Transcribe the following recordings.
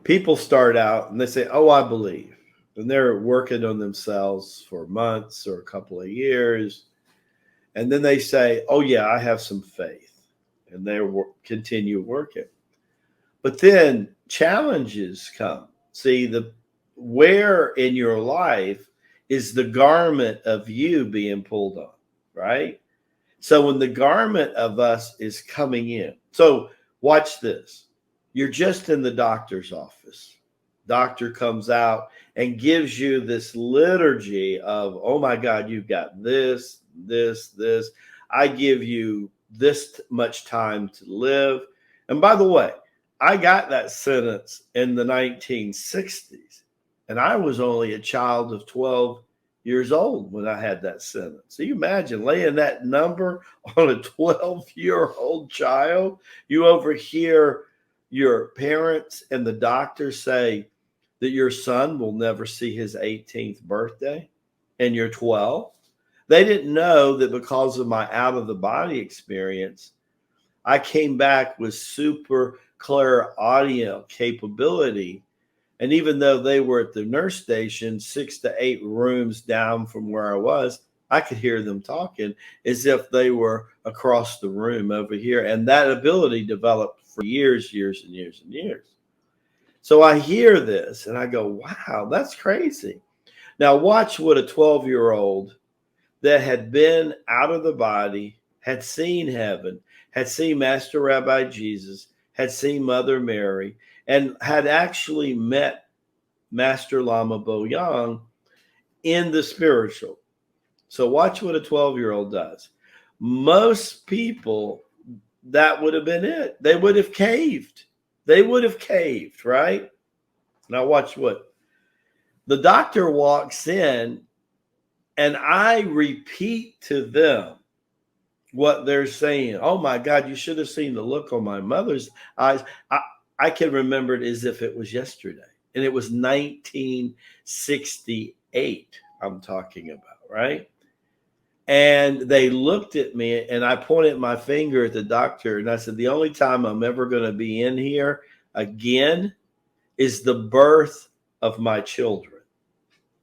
People start out and they say, "Oh, I believe." And they're working on themselves for months or a couple of years. And then they say, "Oh, yeah, I have some faith." And they continue working. But then challenges come. See, the where in your life is the garment of you being pulled on, right? So when the garment of us is coming in, so watch this. You're just in the doctor's office. Doctor comes out and gives you this liturgy of, oh my God, you've got this, this, this. I give you this much time to live. And by the way, I got that sentence in the 1960s, and I was only a child of 12 years old when I had that sentence. So you imagine laying that number on a 12-year-old child. You overhear your parents and the doctor say that your son will never see his 18th birthday, and you're 12. They didn't know that because of my out of the body experience, I came back with super clear audio capability. And even though they were at the nurse station 6 to 8 rooms down from where I was, I could hear them talking as if they were across the room over here. And that ability developed for years, years, and years, and years. So I hear this and I go, wow, that's crazy. Now, watch what a 12-year-old that had been out of the body, had seen heaven, had seen Master Rabbi Jesus, had seen Mother Mary, and had actually met Master Lama Boyang in the spiritual. So watch what a 12-year-old does. Most people, that would have been it. They would have caved. They would have caved, right? Now watch what. The doctor walks in and I repeat to them what they're saying. Oh my God, you should have seen the look on my mother's eyes. I can remember it as if it was yesterday. And it was 1968 I'm talking about, right? And they looked at me and I pointed my finger at the doctor and I said, the only time I'm ever going to be in here again is the birth of my children.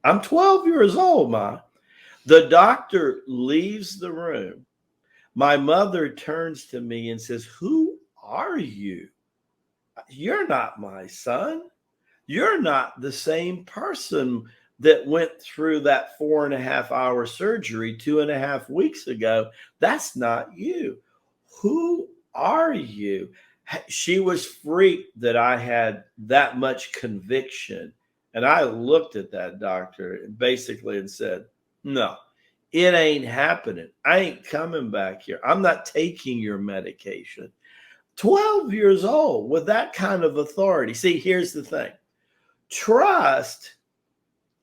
I'm 12 years old, Ma. The doctor leaves the room. My mother turns to me and says, who are you? You're not my son. You're not the same person that went through that 4.5-hour surgery 2.5 weeks ago. That's not you. Who are you? She was freaked that I had that much conviction. And I looked at that doctor basically and said, no, it ain't happening. I ain't coming back here. I'm not taking your medication. 12 years old with that kind of authority. See, here's the thing. Trust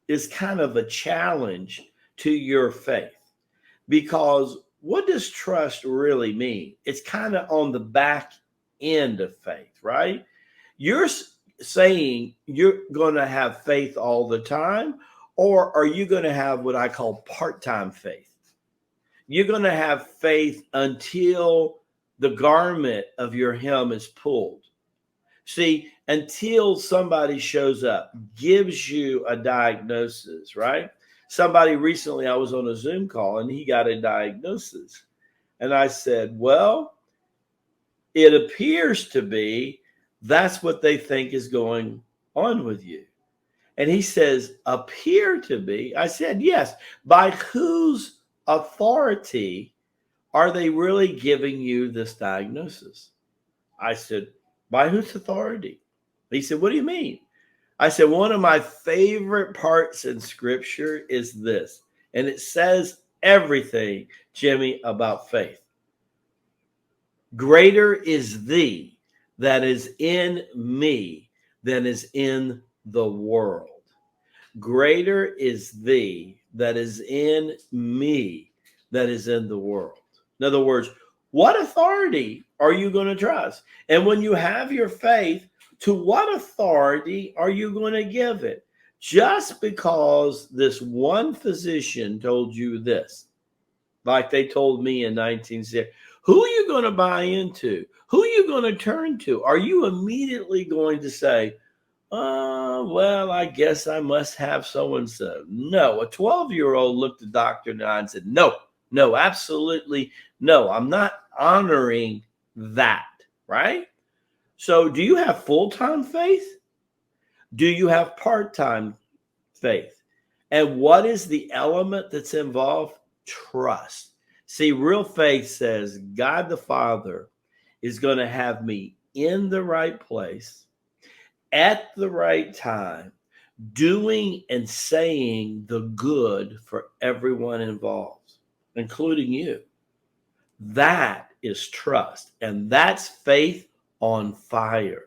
is kind of a challenge to your faith, because what does trust really mean? It's kind of on the back end of faith, right? You're saying you're going to have faith all the time, or are you going to have what I call part-time faith? You're going to have faith until the garment of your hem is pulled. See, until somebody shows up, gives you a diagnosis, right? Somebody recently, I was on a Zoom call and he got a diagnosis. And I said, well, it appears to be that's what they think is going on with you. And he says, appear to be. I said, yes. By whose authority are they really giving you this diagnosis? I said, by whose authority? He said, what do you mean? I said, one of my favorite parts in scripture is this, and it says everything, Jimmy, about faith. Greater is thee that is in me than is in the world. Greater is thee that is in me that is in the world. In other words, what authority are you going to trust? And when you have your faith, to what authority are you going to give it? Just because this one physician told you this, like they told me in 1960, who are you going to buy into? Who are you going to turn to? Are you immediately going to say, Well, I guess I must have so and so. No, a 12-year-old looked the doctor in the eye and said, no, no, absolutely no. I'm not honoring that, right? So, do you have full time faith? Do you have part time faith? And what is the element that's involved? Trust. See, real faith says God the Father is going to have me in the right place at the right time, doing and saying the good for everyone involved, including you. That is trust. And that's faith on fire.